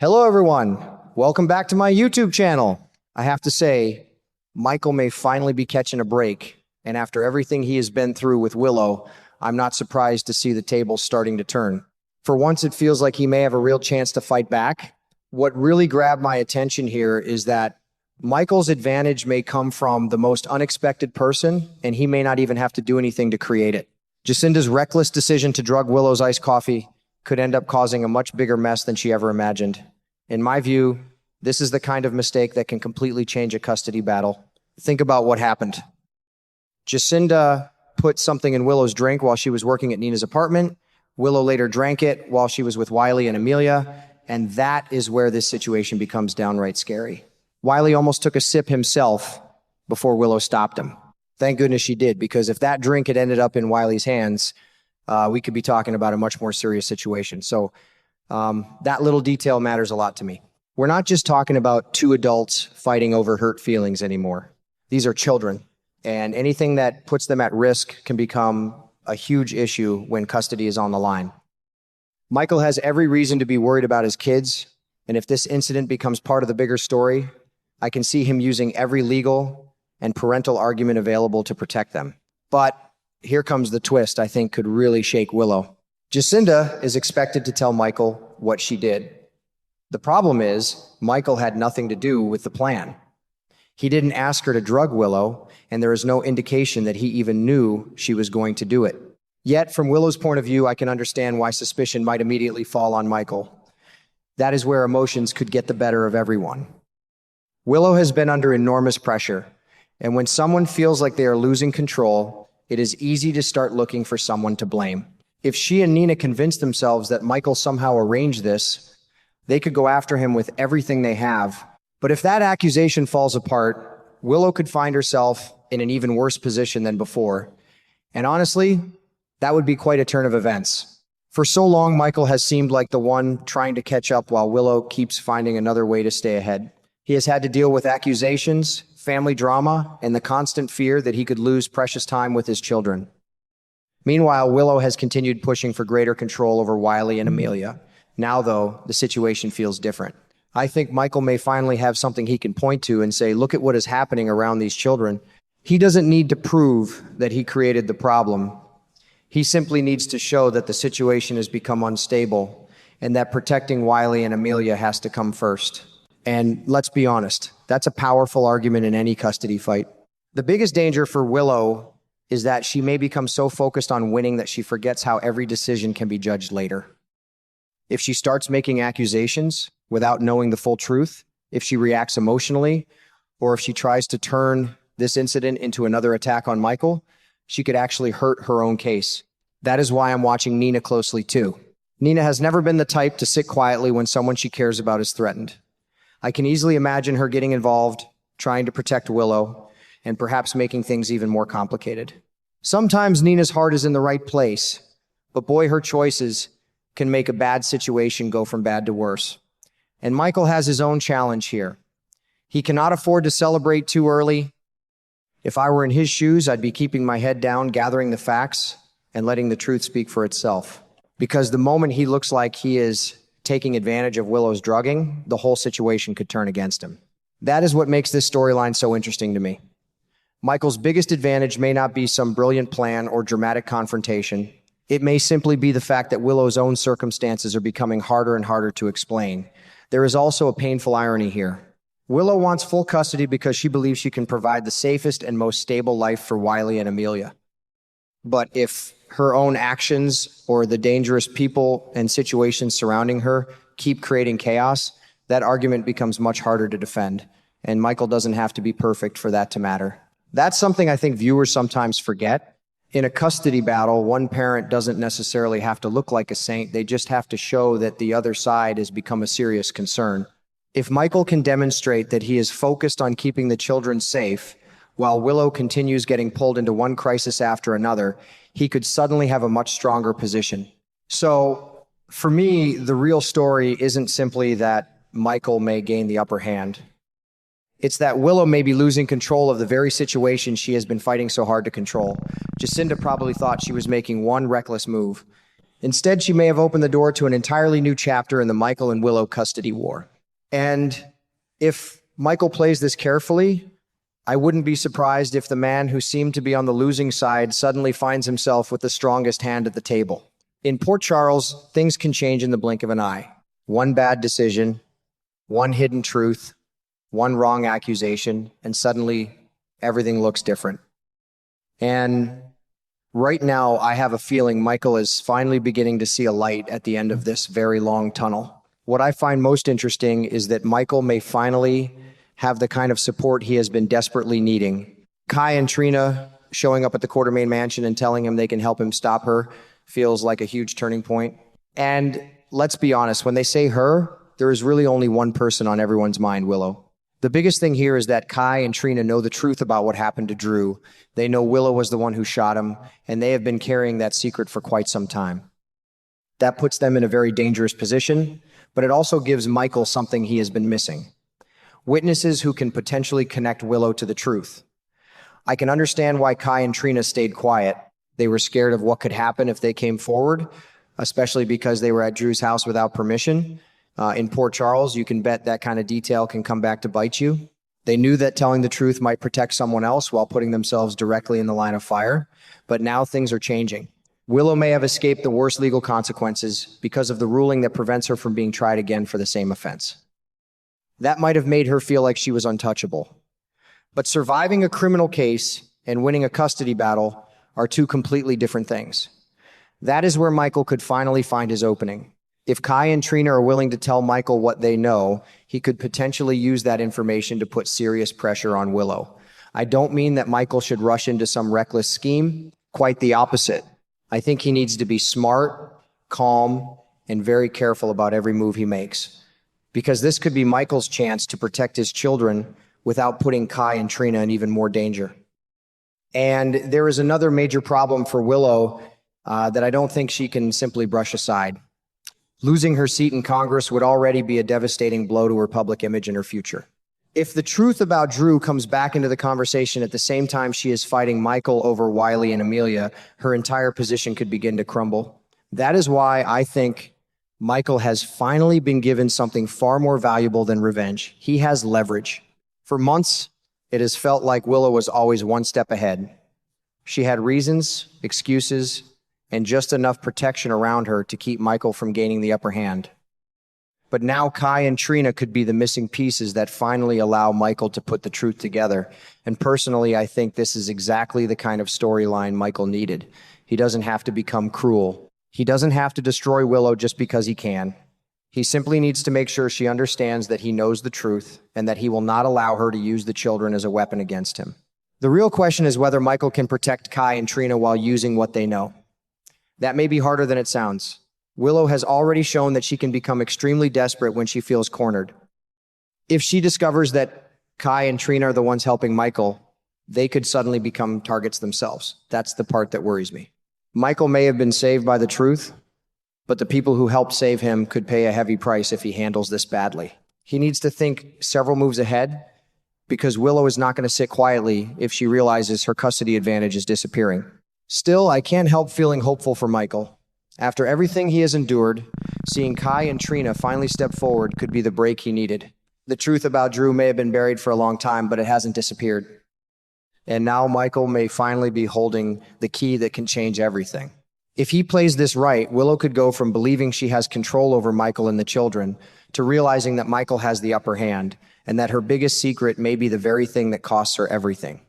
Hello, everyone. Welcome back to my YouTube channel. I have to say, Michael may finally be catching a break. And after everything he has been through with Willow, I'm not surprised to see the tables starting to turn. For once, it feels like he may have a real chance to fight back. What really grabbed my attention here is that Michael's advantage may come from the most unexpected person, and he may not even have to do anything to create it. Jacinda's reckless decision to drug Willow's iced coffee could end up causing a much bigger mess than she ever imagined. In my view, this is the kind of mistake that can completely change a custody battle. Think about what happened. Jacinda put something in Willow's drink while she was working at Nina's apartment. Willow later drank it while she was with Wiley and Amelia, and that is where this situation becomes downright scary. Wiley almost took a sip himself before Willow stopped him. Thank goodness she did, because if that drink had ended up in Wiley's hands, we could be talking about a much more serious situation. So that little detail matters a lot to me. We're not just talking about two adults fighting over hurt feelings anymore. These are children, and anything that puts them at risk can become a huge issue when custody is on the line. Michael has every reason to be worried about his kids, and if this incident becomes part of the bigger story, I can see him using every legal and parental argument available to protect them. But here comes the twist I think could really shake Willow. Jacinda is expected to tell Michael what she did. The problem is, Michael had nothing to do with the plan. He didn't ask her to drug Willow, and there is no indication that he even knew she was going to do it. Yet, from Willow's point of view, I can understand why suspicion might immediately fall on Michael. That is where emotions could get the better of everyone. Willow has been under enormous pressure, and when someone feels like they are losing control, it is easy to start looking for someone to blame. If she and Nina convince themselves that Michael somehow arranged this, they could go after him with everything they have. But if that accusation falls apart, Willow could find herself in an even worse position than before. And honestly, that would be quite a turn of events. For so long, Michael has seemed like the one trying to catch up while Willow keeps finding another way to stay ahead. He has had to deal with accusations, family drama, and the constant fear that he could lose precious time with his children. Meanwhile, Willow has continued pushing for greater control over Wiley and Amelia. Now, though, the situation feels different. I think Michael may finally have something he can point to and say, look at what is happening around these children. He doesn't need to prove that he created the problem. He simply needs to show that the situation has become unstable and that protecting Wiley and Amelia has to come first. And let's be honest, that's a powerful argument in any custody fight. The biggest danger for Willow is that she may become so focused on winning that she forgets how every decision can be judged later. If she starts making accusations without knowing the full truth, if she reacts emotionally, or if she tries to turn this incident into another attack on Michael, she could actually hurt her own case. That is why I'm watching Nina closely too. Nina has never been the type to sit quietly when someone she cares about is threatened. I can easily imagine her getting involved, trying to protect Willow, and perhaps making things even more complicated. Sometimes Nina's heart is in the right place, but boy, her choices can make a bad situation go from bad to worse. And Michael has his own challenge here. He cannot afford to celebrate too early. If I were in his shoes, I'd be keeping my head down, gathering the facts, and letting the truth speak for itself. Because the moment he looks like he is taking advantage of Willow's drugging, the whole situation could turn against him. That is what makes this storyline so interesting to me. Michael's biggest advantage may not be some brilliant plan or dramatic confrontation. It may simply be the fact that Willow's own circumstances are becoming harder and harder to explain. There is also a painful irony here. Willow wants full custody because she believes she can provide the safest and most stable life for Wiley and Amelia. But if her own actions or the dangerous people and situations surrounding her keep creating chaos, that argument becomes much harder to defend. And Michael doesn't have to be perfect for that to matter. That's something I think viewers sometimes forget. In a custody battle, one parent doesn't necessarily have to look like a saint. They just have to show that the other side has become a serious concern. If Michael can demonstrate that he is focused on keeping the children safe, while Willow continues getting pulled into one crisis after another, he could suddenly have a much stronger position. So, for me, the real story isn't simply that Michael may gain the upper hand. It's that Willow may be losing control of the very situation she has been fighting so hard to control. Jacinda probably thought she was making one reckless move, Instead, she may have opened the door to an entirely new chapter in the Michael and Willow custody war. And if Michael plays this carefully, I wouldn't be surprised if the man who seemed to be on the losing side suddenly finds himself with the strongest hand at the table. In Port Charles, things can change in the blink of an eye. One bad decision, one hidden truth, one wrong accusation, and suddenly everything looks different. And right now, I have a feeling Michael is finally beginning to see a light at the end of this very long tunnel. What I find most interesting is that Michael may finally have the kind of support he has been desperately needing. Kai and Trina showing up at the Quartermain mansion and telling him they can help him stop her feels like a huge turning point. And let's be honest, when they say her, there is really only one person on everyone's mind, Willow. The biggest thing here is that Kai and Trina know the truth about what happened to Drew. They know Willow was the one who shot him, and they have been carrying that secret for quite some time. That puts them in a very dangerous position, but it also gives Michael something he has been missing. Witnesses who can potentially connect Willow to the truth. I can understand why Kai and Trina stayed quiet. They were scared of what could happen if they came forward, especially because they were at Drew's house without permission. In Port Charles, you can bet that kind of detail can come back to bite you. They knew that telling the truth might protect someone else while putting themselves directly in the line of fire, but now things are changing. Willow may have escaped the worst legal consequences because of the ruling that prevents her from being tried again for the same offense. That might have made her feel like she was untouchable. But surviving a criminal case and winning a custody battle are two completely different things. That is where Michael could finally find his opening. If Kai and Trina are willing to tell Michael what they know, he could potentially use that information to put serious pressure on Willow. I don't mean that Michael should rush into some reckless scheme. Quite the opposite. I think he needs to be smart, calm, and very careful about every move he makes. Because this could be Michael's chance to protect his children without putting Kai and Trina in even more danger. And there is another major problem for Willow that I don't think she can simply brush aside. Losing her seat in Congress would already be a devastating blow to her public image and her future. If the truth about Drew comes back into the conversation at the same time she is fighting Michael over Wiley and Amelia, her entire position could begin to crumble. That is why I think Michael has finally been given something far more valuable than revenge. He has leverage. For months, it has felt like Willow was always one step ahead. She had reasons, excuses, and just enough protection around her to keep Michael from gaining the upper hand. But now Kai and Trina could be the missing pieces that finally allow Michael to put the truth together. And personally, I think this is exactly the kind of storyline Michael needed. He doesn't have to become cruel. He doesn't have to destroy Willow just because he can. He simply needs to make sure she understands that he knows the truth and that he will not allow her to use the children as a weapon against him. The real question is whether Michael can protect Kai and Trina while using what they know. That may be harder than it sounds. Willow has already shown that she can become extremely desperate when she feels cornered. If she discovers that Kai and Trina are the ones helping Michael, they could suddenly become targets themselves. That's the part that worries me. Michael may have been saved by the truth, but the people who helped save him could pay a heavy price if he handles this badly. He needs to think several moves ahead because Willow is not going to sit quietly if she realizes her custody advantage is disappearing. Still, I can't help feeling hopeful for Michael. After everything he has endured, seeing Kai and Trina finally step forward could be the break he needed. The truth about Drew may have been buried for a long time, but it hasn't disappeared. And now Michael may finally be holding the key that can change everything. If he plays this right, Willow could go from believing she has control over Michael and the children to realizing that Michael has the upper hand and that her biggest secret may be the very thing that costs her everything.